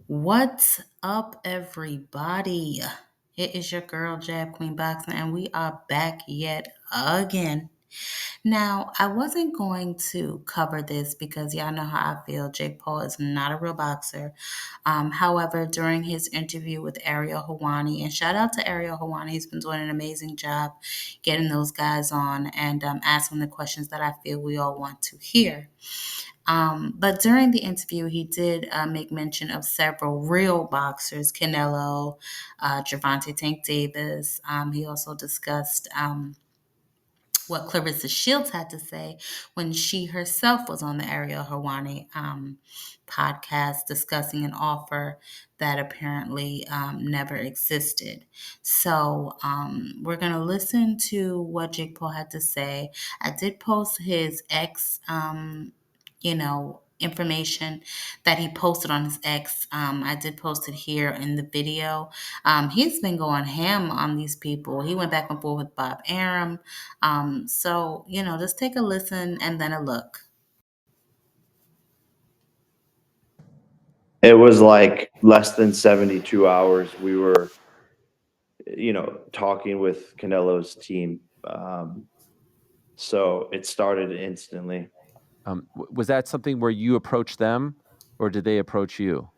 What's up, everybody? It is your girl, Jab Queen Boxing, and we are back yet again. Now, I wasn't going to cover this because y'all know how I feel. Jake Paul is not a real boxer. However, during his interview with Ariel Helwani, and shout out to Ariel Helwani, he's been doing an amazing job getting those guys on and asking the questions that I feel we all want to hear. But during the interview, he did make mention of several real boxers, Canelo, Gervonta Tank Davis. He also discussed what Clarissa Shields had to say when she herself was on the Ariel Helwani podcast discussing an offer that apparently never existed. So we're going to listen to what Jake Paul had to say. I did post his information that he posted on his X. I did post it here in the video. He's been going ham on these people. He went back and forth with Bob Arum. So, just take a listen and then a look. It was like less than 72 hours. We were, talking with Canelo's team. So it started instantly. Was that something where you approached them or did they approach you?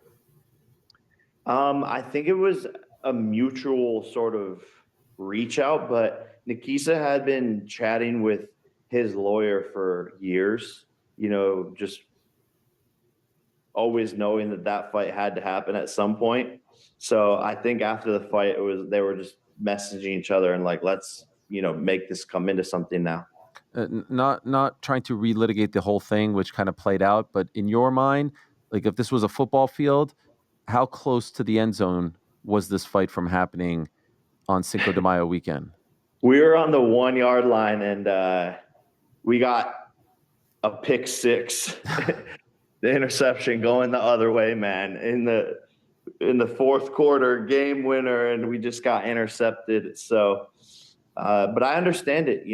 I think it was a mutual sort of reach out, but Nikisa had been chatting with his lawyer for years, just always knowing that fight had to happen at some point. So I think after the fight, they were just messaging each other and like, let's, make this come into something now. Not trying to relitigate the whole thing, which kind of played out, but in your mind, like if this was a football field, how close to the end zone was this fight from happening on Cinco de Mayo weekend? We were on the 1 yard line and we got a pick six, the interception going the other way, man, in the fourth quarter, game winner, and we just got intercepted. So, but I understand it,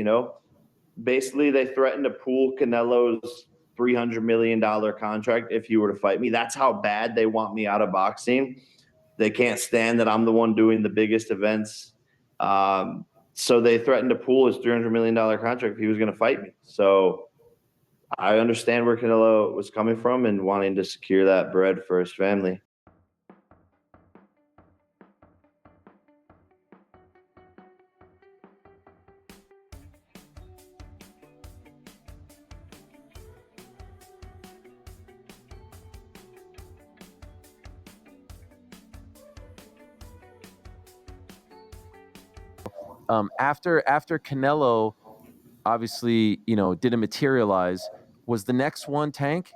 basically they threatened to pull Canelo's $300 million contract if he were to fight me. That's how bad they want me out of boxing. They can't stand that I'm the one doing the biggest events. So they threatened to pull his $300 million contract if he was going to fight me. So I understand where Canelo was coming from and wanting to secure that bread for his family. After Canelo, obviously, didn't materialize, was the next one Tank?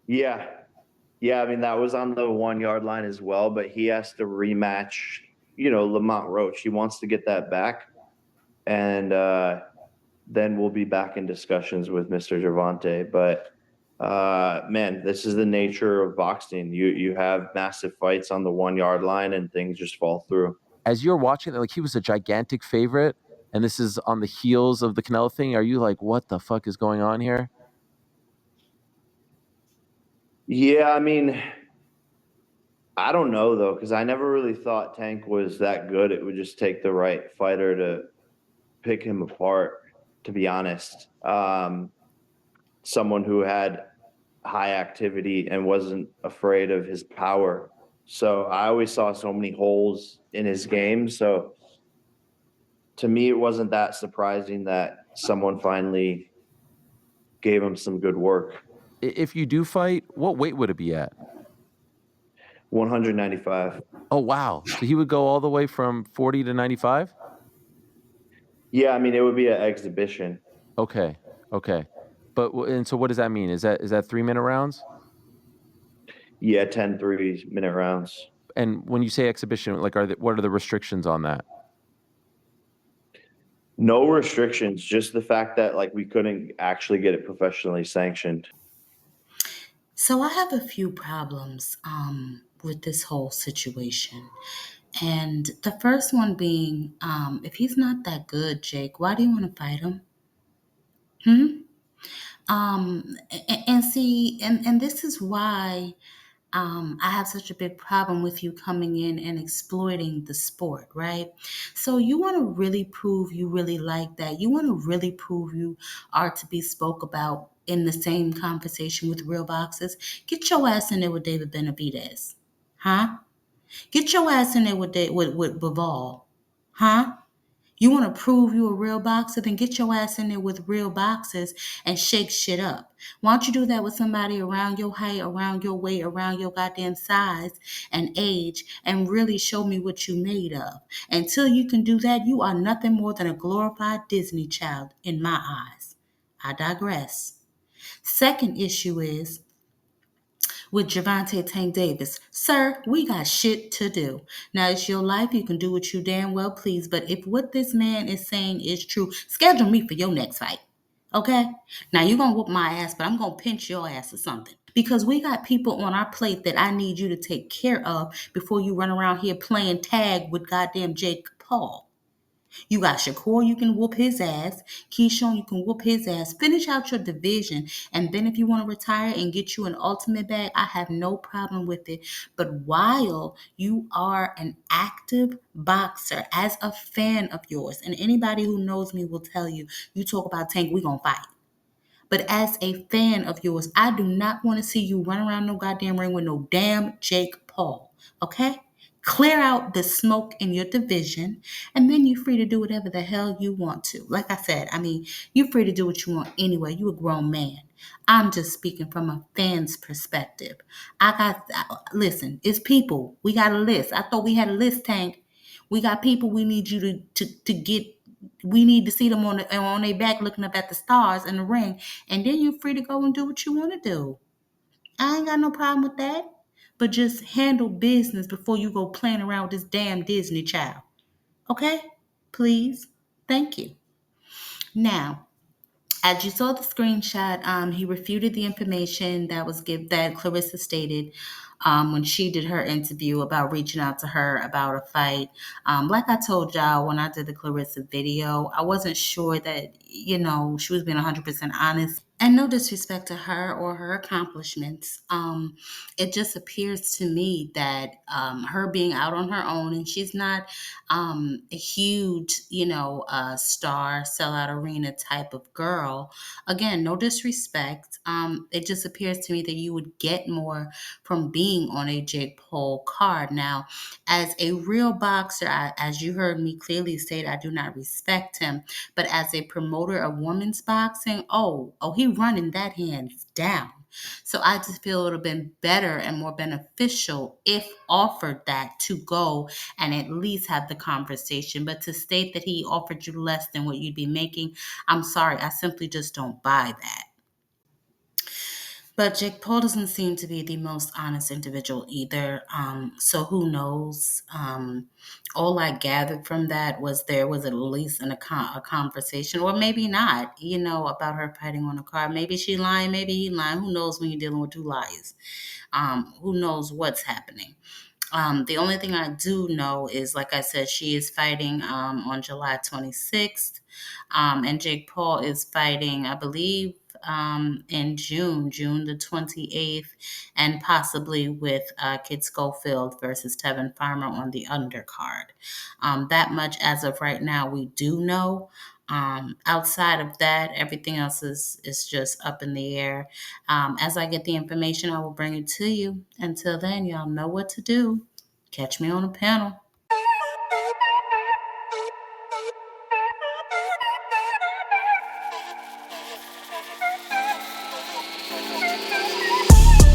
Yeah. I mean, that was on the 1 yard line as well, but he has to rematch, Lamont Roach. He wants to get that back. And then we'll be back in discussions with Mr. Gervonta. But man, this is the nature of boxing. You have massive fights on the 1 yard line and things just fall through. As you're watching it, like he was a gigantic favorite, and this is on the heels of the Canelo thing. Are you like, what the fuck is going on here? Yeah, I mean, I don't know though, because I never really thought Tank was that good. It would just take the right fighter to pick him apart, to be honest. Someone who had high activity and wasn't afraid of his power. So I always saw so many holes in his game. So to me, it wasn't that surprising that someone finally gave him some good work. If you do fight, what weight would it be at? 195. Oh, wow. So he would go all the way from 40 to 95? Yeah, I mean, it would be an exhibition. Okay. And so what does that mean? Is that 3-minute rounds? Yeah, 10 3-minute rounds. And when you say exhibition, like what are the restrictions on that? No restrictions, just the fact that like we couldn't actually get it professionally sanctioned. So I have a few problems with this whole situation. And the first one being, if he's not that good, Jake, why do you want to fight him? Hmm? And see, and this is why I have such a big problem with you coming in and exploiting the sport, right? So you want to really prove you really like that. You want to really prove you are to be spoke about in the same conversation with real boxers. Get your ass in there with David Benavidez, huh? Get your ass in there with Bivol, huh? You want to prove you a real boxer? Then get your ass in there with real boxers and shake shit up. Why don't you do that with somebody around your height, around your weight, around your goddamn size and age, and really show me what you made of? Until you can do that, you are nothing more than a glorified Disney child in my eyes. I digress. Second issue is with Javante Tank Davis. Sir, we got shit to do. Now, it's your life. You can do what you damn well please. But if what this man is saying is true, schedule me for your next fight. Okay? Now, you're going to whoop my ass, but I'm going to pinch your ass or something. Because we got people on our plate that I need you to take care of before you run around here playing tag with goddamn Jake Paul. You got Shakur, you can whoop his ass. Keyshawn, you can whoop his ass. Finish out your division. And then if you want to retire and get you an ultimate bag, I have no problem with it. But while you are an active boxer, as a fan of yours, and anybody who knows me will tell you, you talk about Tank, we going to fight. But as a fan of yours, I do not want to see you run around no goddamn ring with no damn Jake Paul. Okay? Clear out the smoke in your division, and then you're free to do whatever the hell you want to. Like I said, you're free to do what you want anyway. You're a grown man. I'm just speaking from a fan's perspective. Listen, it's people. We got a list. I thought we had a list, Tank. We got people we need you to get. We need to see them on their back looking up at the stars in the ring, and then you're free to go and do what you want to do. I ain't got no problem with that. But just handle business before you go playing around with this damn Disney child. Okay? Please. Thank you. Now, as you saw the screenshot, he refuted the information that Clarissa stated when she did her interview about reaching out to her about a fight. Like I told y'all when I did the Clarissa video, I wasn't sure that she was being 100% honest. And no disrespect to her or her accomplishments. It just appears to me that her being out on her own, and she's not a huge, star, sellout arena type of girl. Again, no disrespect. It just appears to me that you would get more from being on a Jake Paul card. Now, as a real boxer, as you heard me clearly state, I do not respect him. But as a promoter of women's boxing, he running that hands down. So I just feel it would have been better and more beneficial if offered that to go and at least have the conversation. But to state that he offered you less than what you'd be making, I'm sorry, I simply just don't buy that. But Jake Paul doesn't seem to be the most honest individual either. So who knows? All I gathered from that was there was at least a conversation, or maybe not, about her fighting on a card. Maybe she lying, maybe he lying. Who knows when you're dealing with two liars? Who knows what's happening? The only thing I do know is, like I said, she is fighting on July 26th. And Jake Paul is fighting, I believe, in June the 28th, and possibly with Kid Schofield versus Tevin Farmer on the undercard. That much as of right now we do know. Outside of that, everything else is just up in the air. As I get the information, I will bring it to you. Until then, y'all know what to do. Catch me on the panel.